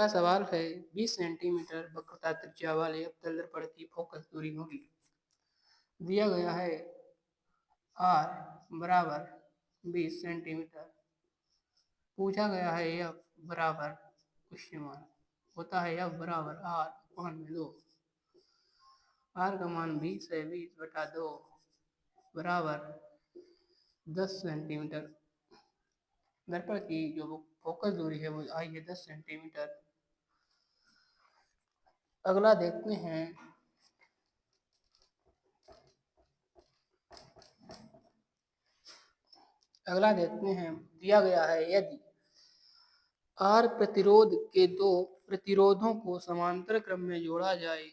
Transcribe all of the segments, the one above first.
अगला सवाल है 20 सेंटीमीटर वक्रता त्रिज्या वाले अवतल दर्पण की फोकस दूरी होगी। दिया गया है r बराबर 20 सेंटीमीटर। पूछा गया है f बराबर क्वेश्चन मान होता है f बराबर r अपान में 2। r का मान 20 है, 20/2 बराबर 10 सेंटीमीटर। दर्पण की जो फोकस दूरी है वो आई है 10 सेंटीमीटर। अगला देखते हैं दिया गया है यदि R प्रतिरोध के दो प्रतिरोधों को समांतर क्रम में जोड़ा जाए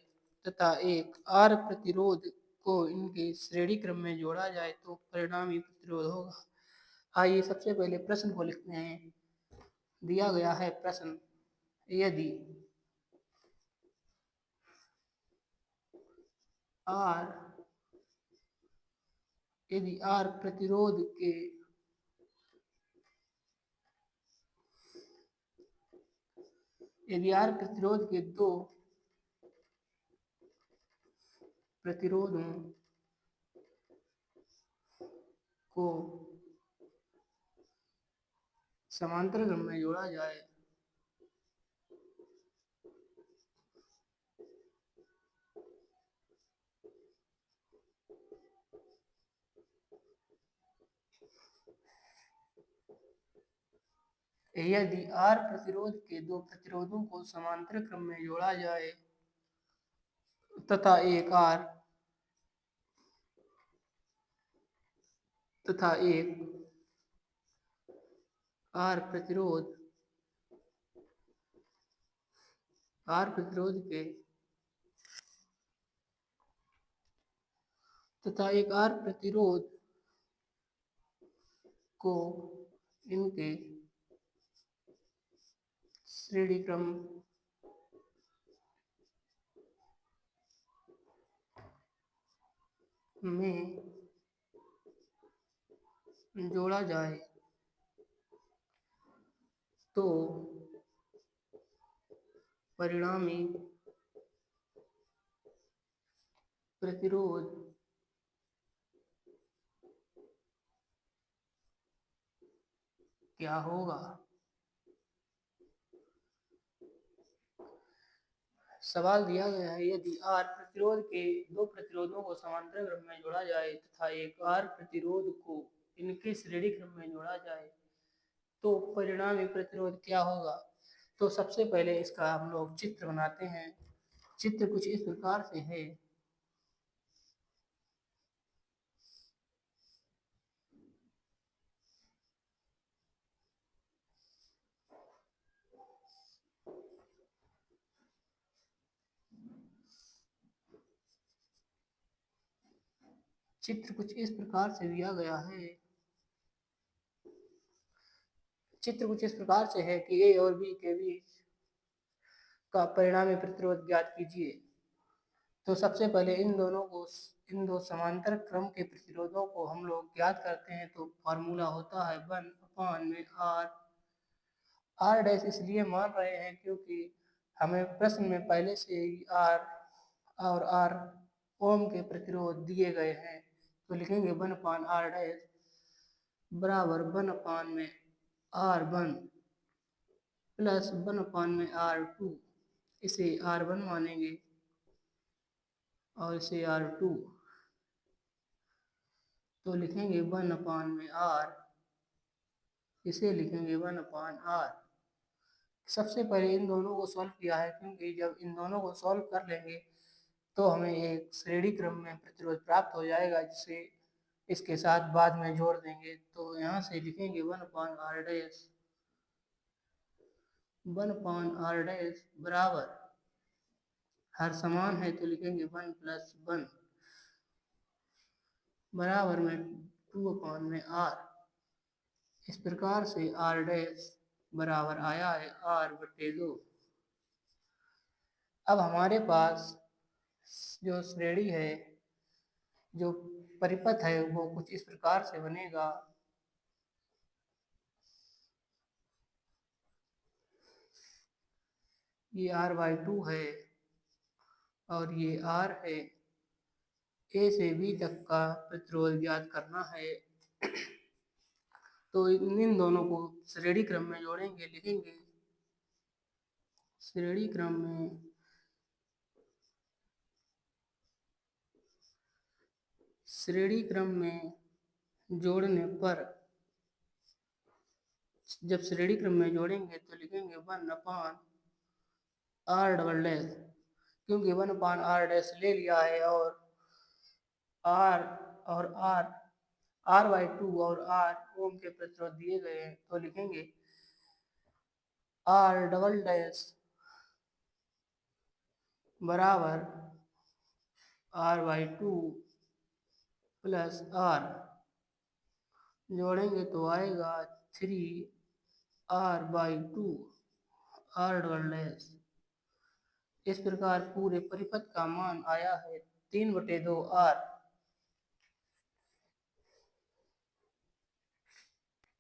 तथा एक R प्रतिरोध को इनके श्रेणी क्रम में जोड़ा जाए तो परिणामी प्रतिरोध होगा। आइए सबसे पहले प्रश्न को लिखते हैं। दिया गया है प्रश्न यदि R प्रतिरोध के दो प्रतिरोधों को समांतर क्रम में जोड़ा जाए यदि R प्रतिरोध के दो प्रतिरोधों को समांतर क्रम में जोड़ा जाए तथा एक R प्रतिरोध के तथा एक R प्रतिरोध को इनके श्रेणी क्रम में जोड़ा जाए तो परिणामी प्रतिरोध क्या होगा। सवाल दिया गया है यदि R प्रतिरोध के दो प्रतिरोधों को समांतर क्रम में जोड़ा जाए तथा एक R प्रतिरोध को इनके श्रेणी क्रम में जोड़ा जाए तो परिणामी प्रतिरोध क्या होगा। तो सबसे पहले इसका हम लोग चित्र बनाते हैं। चित्र कुछ इस प्रकार से है। चित्र कुछ इस प्रकार से दिया गया है। चित्र कुछ इस प्रकार से है कि A और B के बीच का परिणामी प्रतिरोध ज्ञात कीजिए। तो सबसे पहले इन दो समांतर क्रम के प्रतिरोधों को हम लोग ज्ञात करते हैं। तो फॉर्मूला होता है 1/r। R डैश इसलिए मान रहे हैं क्योंकि हमें प्रश्न में पहले से ही R और R ओम के प्रतिरोध दिए गए हैं। तो लिखेंगे 1/r डैश बराबर 1/r1 प्लस 1/r2। इसे R1 मानेंगे और इसे R2। तो लिखेंगे 1/r, इसे लिखेंगे 1/r। सबसे पहले इन दोनों को सॉल्व किया है क्योंकि जब इन दोनों को सॉल्व कर लेंगे तो हमें एक श्रेणी क्रम में प्रतिरोध प्राप्त हो जाएगा जिसे इसके साथ बाद में जोड़ देंगे। तो यहाँ से लिखेंगे 1/r डैश बराबर हर समान है तो लिखेंगे 1 + 1 बराबर में 2/r। इस प्रकार से r डैश बराबर आया है r/2। अब हमारे पास जो श्रेणी है, जो परिपथ है वो कुछ इस प्रकार से बनेगा। ये R/2 है और ये R है। ए से बी तक का प्रतिरोध ज्ञात करना है। तो इन दोनों को श्रेणी क्रम में जोड़ेंगे, लिखेंगे श्रेणी क्रम में जोड़ने पर, जब श्रेणी क्रम में जोड़ेंगे तो लिखेंगे 1/r डबल डैश, क्योंकि 1/r डैश ले लिया है और R और R/2 और R ओम के प्रतिरोध दिए गए हैं, तो लिखेंगे R डबल डैश बराबर R/2 प्लस R, जोड़ेंगे तो आएगा 3R/2 R डबल डैश। इस प्रकार पूरे परिपथ का मान आया है 3/2 R।